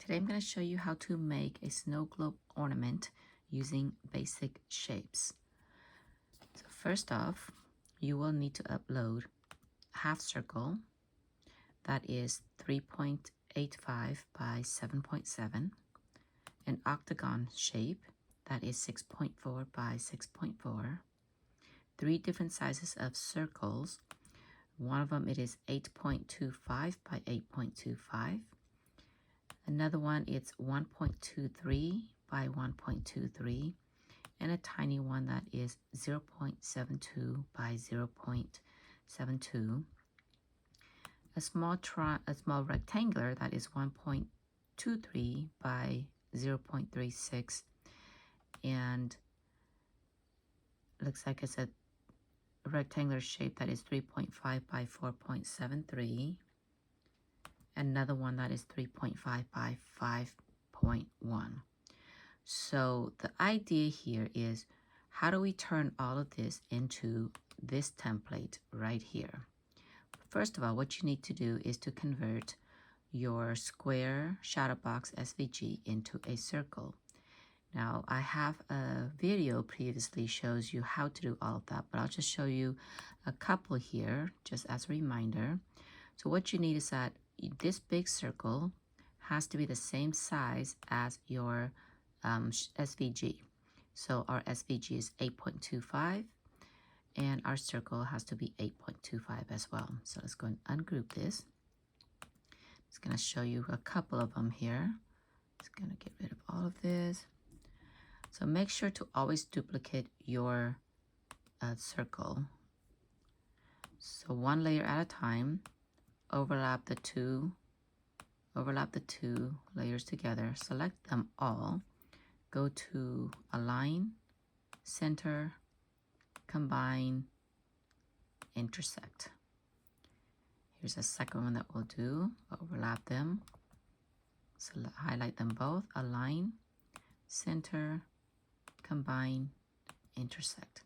Today I'm going to show you how to make a snow globe ornament using basic shapes. So first off, you will need to upload a half circle that is 3.85 by 7.7, an octagon shape that is 6.4 by 6.4, three different sizes of circles. One of them it is 8.25 by 8.25. Another one, it's 1.23 by 1.23, and a tiny one that is 0.72 by 0.72. A small rectangular that is 1.23 by 0.36, and looks like it's a rectangular shape that is 3.5 by 4.73. Another one that is 3.5 by 5.1. So the idea here is, how do we turn all of this into this template right here? First of all, what you need to do is to convert your square shadow box SVG into a circle. Now, I have a video previously shows you how to do all of that, but I'll just show you a couple here just as a reminder. So what you need is that this big circle has to be the same size as your SVG. So our SVG is 8.25 and our circle has to be 8.25 as well. So let's go and ungroup this. It's going to show you a couple of them here. It's going to get rid of all of this. So make sure to always duplicate your circle. So one layer at a time. Overlap the two layers together, select them all, go to Align, Center, Combine, Intersect. Here's a second one that we'll do. Overlap them, highlight them both, Align, Center, Combine, Intersect.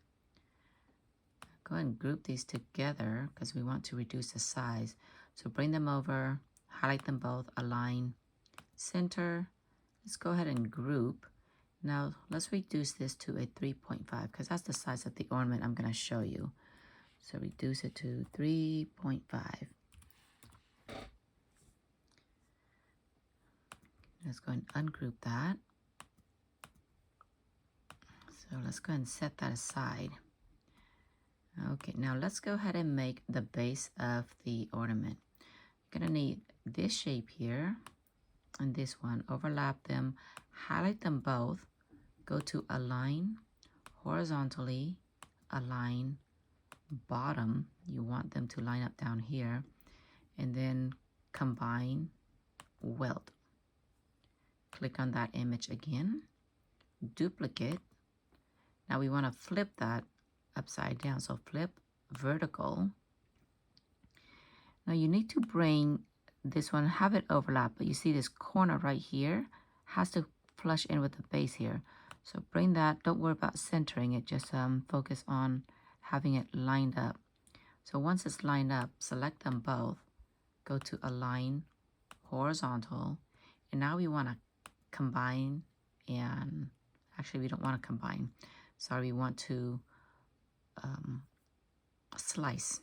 Go ahead and group these together because we want to reduce the size. So bring them over, highlight them both, align, center. Let's go ahead and group. Now let's reduce this to a 3.5 because that's the size of the ornament I'm going to show you. So reduce it to 3.5. Let's go and ungroup that. So let's go ahead and set that aside. Okay, now let's go ahead and make the base of the ornament. You're gonna need this shape here and this one. Overlap them, highlight them both, go to Align, horizontally, align, bottom. You want them to line up down here, and then Combine, Weld. Click on that image again, duplicate. Now we want to flip that upside down, so flip vertical. Now you need to bring this one, have it overlap, but you see this corner right here has to flush in with the base here. So bring that, don't worry about centering it, just focus on having it lined up. So once it's lined up, select them both, go to Align, Horizontal, and now we want to combine, and actually we don't want to combine. Sorry, we want to slice,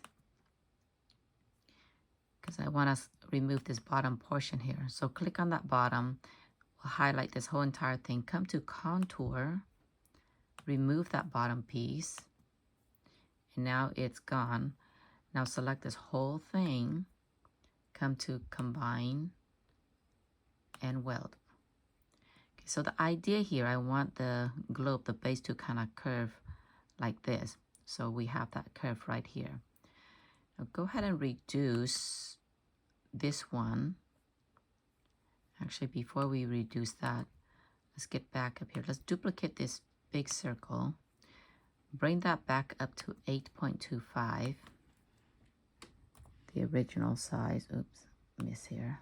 because I want to remove this bottom portion here. So click on that bottom, we'll highlight this whole entire thing, come to Contour, remove that bottom piece, and now it's gone. Now select this whole thing, come to Combine, and Weld. Okay, so the idea here, I want the globe, the base, to kind of curve like this. So we have that curve right here. Now go ahead and reduce this one. Actually, before we reduce that, let's get back up here. Let's duplicate this big circle. Bring that back up to 8.25. The original size. Oops, miss here.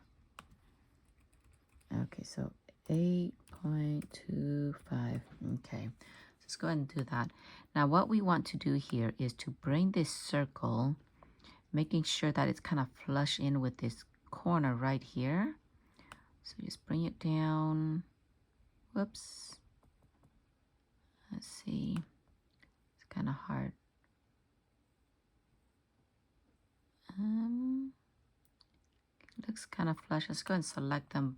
Okay, so 8.25. Okay. Let's go ahead and do that. Now what we want to do here is to bring this circle, making sure that it's kind of flush in with this corner right here. So just bring it down. Whoops. Let's see. It's kind of hard. It looks kind of flush. Let's go and select them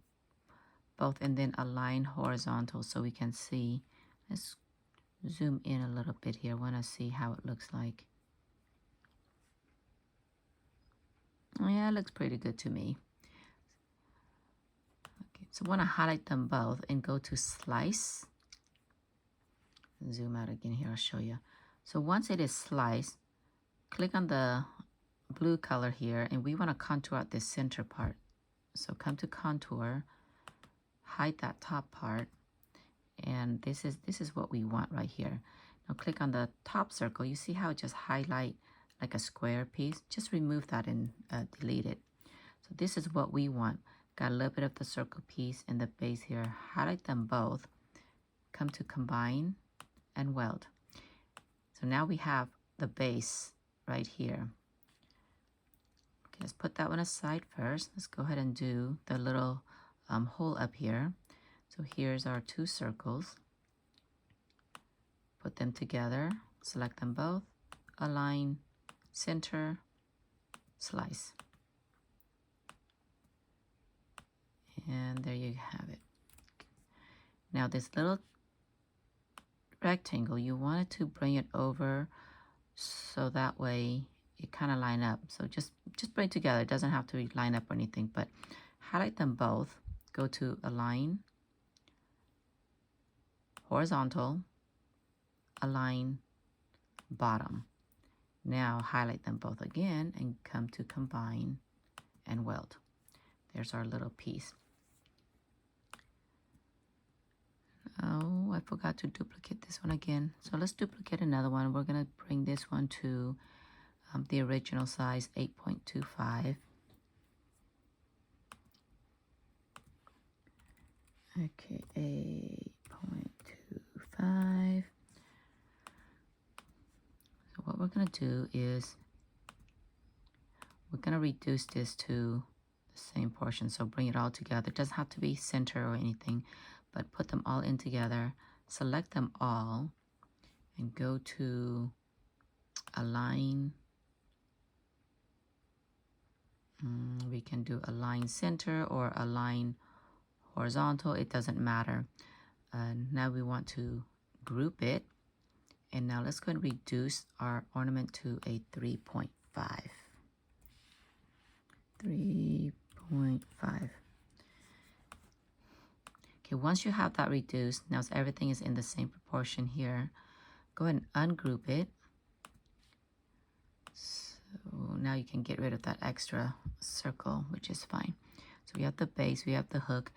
both and then align horizontal so we can see. Let's zoom in a little bit here. I want to see how it looks like. Yeah, it looks pretty good to me. Okay, so I want to highlight them both and go to slice. Zoom out again here, I'll show you. So once it is sliced, click on the blue color here and we want to contour out this center part. So come to contour, hide that top part, and this is what we want right here. Now click on the top circle. You see how it just highlight like a square piece? Just remove that and delete it. So this is what we want. Got a little bit of the circle piece in the base here. Highlight them both. Come to combine and weld. So now we have the base right here. Okay, let's put that one aside first. Let's go ahead and do the little hole up here. So here's our two circles. Put them together, select them both, align, center, slice. And there you have it. Now this little rectangle, you wanted to bring it over so that way it kind of line up. So just bring it together. It doesn't have to line up or anything, but highlight them both. Go to align, horizontal, align, bottom. Now highlight them both again and come to combine and weld. There's our little piece. Oh, I forgot to duplicate this one again. So let's duplicate another one. We're going to bring this one to the original size, 8.25. Okay, 8.25. So what we're going to do is we're going to reduce this to the same portion. So bring it all together. It doesn't have to be center or anything, but put them all in together. Select them all and go to align. We can do align center or align horizontal. It doesn't matter. Now we want to group it. And now let's go and reduce our ornament to a 3.5. 3.5. Okay, once you have that reduced, now everything is in the same proportion here. Go ahead and ungroup it. So now you can get rid of that extra circle, which is fine. So we have the base, we have the hook.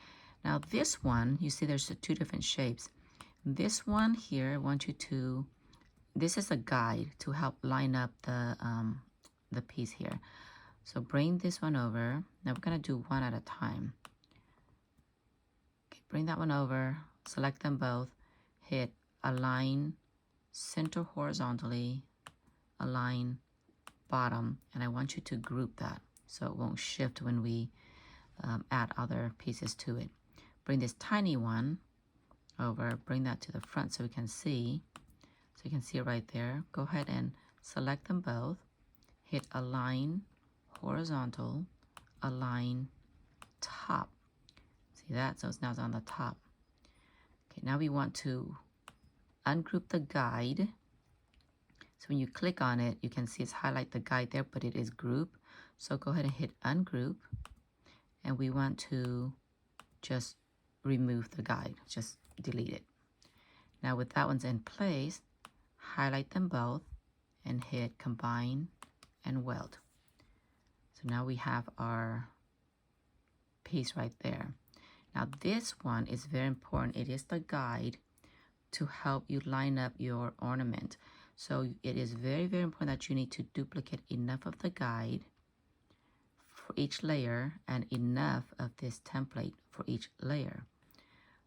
Now this one, you see there's the two different shapes. This one here, I want you to, this is a guide to help line up the piece here. So bring this one over. Now we're gonna do one at a time. Okay, bring that one over, select them both, hit align, center horizontally, align, bottom, and I want you to group that so it won't shift when we add other pieces to it. Bring this tiny one over, bring that to the front so we can see. So you can see it right there. Go ahead and select them both, hit align, horizontal, align, top. See that? So it's now on the top. Okay, now we want to ungroup the guide. So when you click on it, you can see it's highlight the guide there, but it is group. So go ahead and hit ungroup. And we want to just remove the guide, just delete it. Now with that one's in place, highlight them both and hit combine and weld. So now we have our piece right there. Now this one is very important. It is the guide to help you line up your ornament. So it is very, very important that you need to duplicate enough of the guide for each layer and enough of this template for each layer.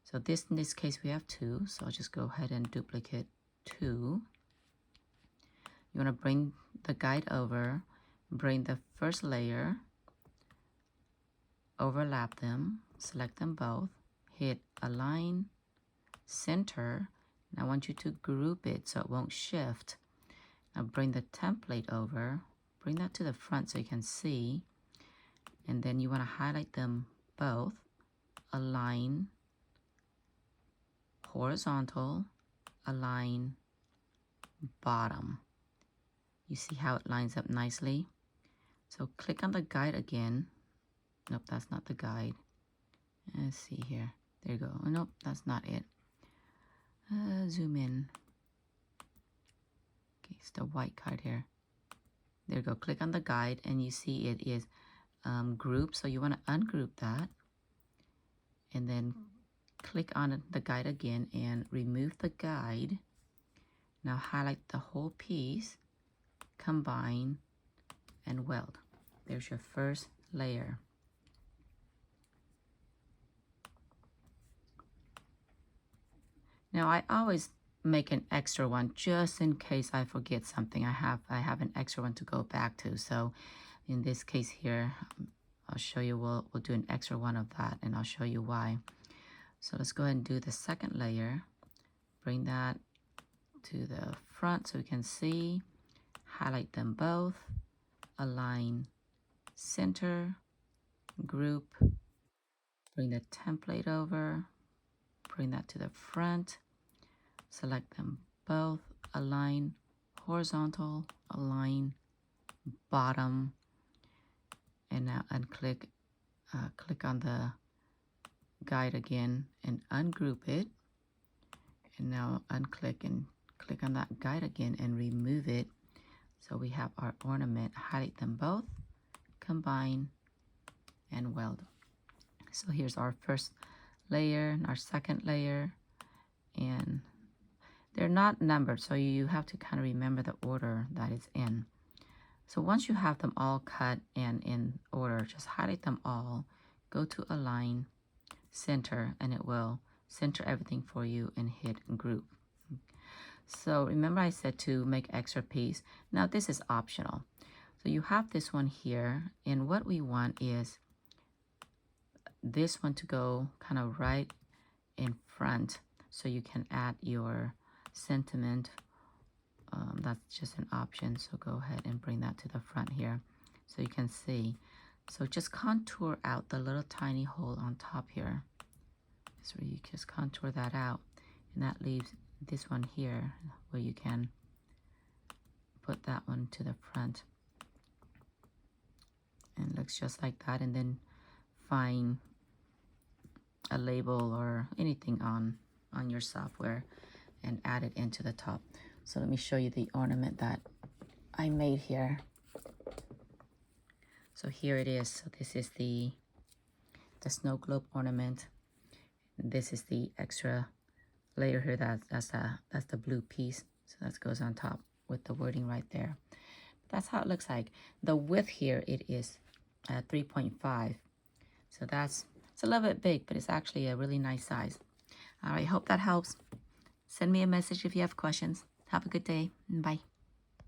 So this, in this case, we have 2. So I'll just go ahead and duplicate 2. You want to bring the guide over, bring the first layer, overlap them, select them both, hit align, center, and I want you to group it so it won't shift. Now bring the template over, bring that to the front so you can see, and then you want to highlight them both, align, horizontal, align, bottom. You see how it lines up nicely? So click on the guide again. Nope, that's not the guide. Let's see here. There you go. Oh, nope, that's not it. Zoom in. Okay, it's the white card here. There you go. Click on the guide and you see it is grouped. So you want to ungroup that. And then click on the guide again and remove the guide. Now highlight the whole piece, combine, and weld. There's your first layer. Now I always make an extra one just in case I forget something. I have an extra one to go back to. So in this case here, I'll show you, we'll do an extra one of that and I'll show you why. So let's go ahead and do the second layer. Bring that to the front so we can see. Highlight them both. Align, center, group. Bring the template over. Bring that to the front. Select them both. Align, horizontal, align, bottom. And now unclick, click on the guide again and ungroup it. And now unclick and click on that guide again and remove it. So we have our ornament. Highlight them both, combine, and weld. So here's our first layer and our second layer. And they're not numbered, so you have to kind of remember the order that it's in. So once you have them all cut and in order, just highlight them all, go to align, center, and it will center everything for you and hit group. So remember I said to make extra piece. Now this is optional. So you have this one here, and what we want is this one to go kind of right in front so you can add your sentiment. That's just an option, so go ahead and bring that to the front here so you can see. So just contour out the little tiny hole on top here. So you just contour that out, and that leaves this one here where you can put that one to the front. And it looks just like that, and then find a label or anything on your software and add it into the top. So let me show you the ornament that I made here. So here it is. So this is the snow globe ornament. This is the extra layer here. That's the blue piece. So that goes on top with the wording right there. That's how it looks like. The width here, it is 3.5. So it's a little bit big, but it's actually a really nice size. All right, hope that helps. Send me a message if you have questions. Have a good day. Bye.